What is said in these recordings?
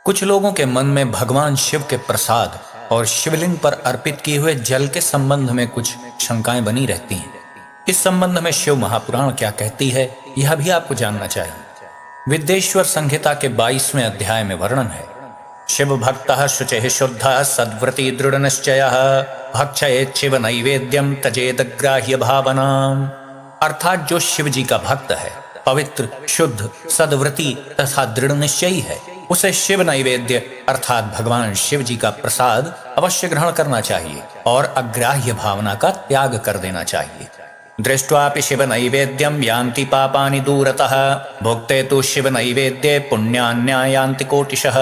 कुछ लोगों के मन में भगवान शिव के प्रसाद और शिवलिंग पर अर्पित किए हुए जल के संबंध में कुछ शंकाएं बनी रहती हैं। इस संबंध में शिव महापुराण क्या कहती है, यह भी आपको जानना चाहिए। विद्येश्वर संहिता के 22वें अध्याय में वर्णन है, शिव भक्त शुचि शुद्ध सद्व्रती दृढ़ निश्चय भक्षयेत् शिव नैवेद्यम तजेत ग्राह्य भावना। अर्थात जो शिव जी का भक्त है, पवित्र, शुद्ध, सद्व्रती तथा दृढ़ निश्चयी है, उसे शिव नैवेद्य अर्थात भगवान शिव जी का प्रसाद अवश्य ग्रहण करना चाहिए और अग्राह्य भावना का त्याग कर देना चाहिए। दृष्ट्वापि शिव नैवेद्यम यान्ति पापानि दूरतः भुक्ते तो शिव नैवेद्ये पुण्यान्या यान्ति कोटिशः।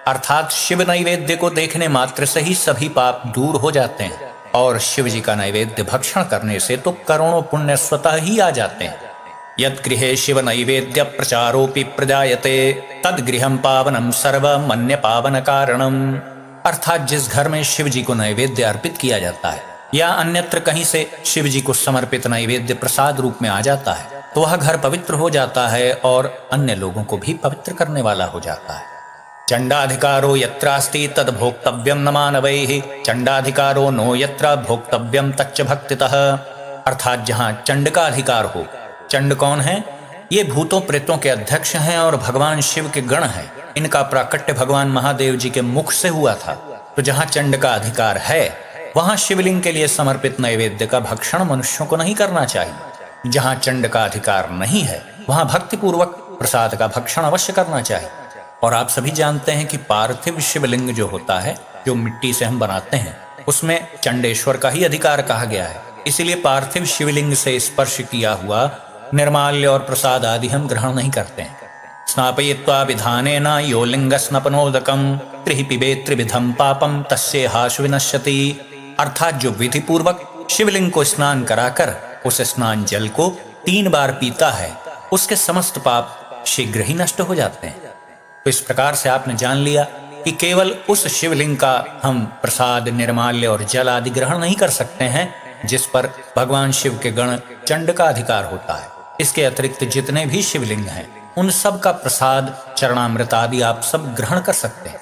अर्थात शिव नैवेद्य को देखने मात्र से ही सभी पाप दूर हो जाते हैं और शिव जी का नैवेद्य भक्षण करने से तो करोड़ों पुण्य स्वतः ही आ जाते हैं। यद गृहे शिव नैवेद्य प्रचारोपि प्रजायते तद गृहम पावनम सर्वमन्य पावन कारणम। अर्थात जिस घर में शिव जी को नैवेद्य अर्पित किया जाता है या अन्यत्र कहीं से शिव जी को समर्पित नैवेद्य प्रसाद रूप में आ जाता है तो वह घर पवित्र हो जाता है और अन्य लोगों को भी पवित्र करने वाला हो जाता है। चंडाधिकारो यत्रास्ति तद भोक्तव्यम न मानवैः चंडाधिकारो नो यत्र भोक्तव्यम तच्च भक्तितः। अर्थात जहाँ चंड का अधिकार हो, चंड कौन है? ये भूतों प्रेतों के अध्यक्ष हैं और भगवान शिव के गण हैं। इनका प्राकट्य भगवान महादेव जी के मुख से हुआ था। तो जहाँ चंड का अधिकार है वहाँ शिवलिंग के लिए समर्पित नैवेद्य का भक्षण मनुष्यों को नहीं करना चाहिए। जहाँ चंड का अधिकार नहीं है वहाँ भक्तिपूर्वक प्रसाद का भक्षण अवश्य करना चाहिए। और आप सभी जानते हैं कि पार्थिव शिवलिंग जो होता है, जो मिट्टी से हम बनाते हैं, उसमें चंडेश्वर का ही अधिकार कहा गया है। इसीलिए पार्थिव शिवलिंग से स्पर्श किया हुआ निर्माल्य और प्रसाद आदि हम ग्रहण नहीं करते हैं। स्नापयित्वा विधानेन यो लिंगस्नपनोदकम त्रिहि पिबेत् त्रिविधम पापम तस्य हाशु विनश्यति। अर्थात जो विधि पूर्वक शिवलिंग को स्नान कराकर उस स्नान जल को 3 बार पीता है, उसके समस्त पाप शीघ्र ही नष्ट हो जाते हैं। तो इस प्रकार से आपने जान लिया कि केवल उस शिवलिंग का हम प्रसाद, निर्माल्य और जल आदि ग्रहण नहीं कर सकते हैं जिस पर भगवान शिव के गण चंड का अधिकार होता है। इसके अतिरिक्त जितने भी शिवलिंग हैं उन सब का प्रसाद, चरणामृत आदि आप सब ग्रहण कर सकते हैं।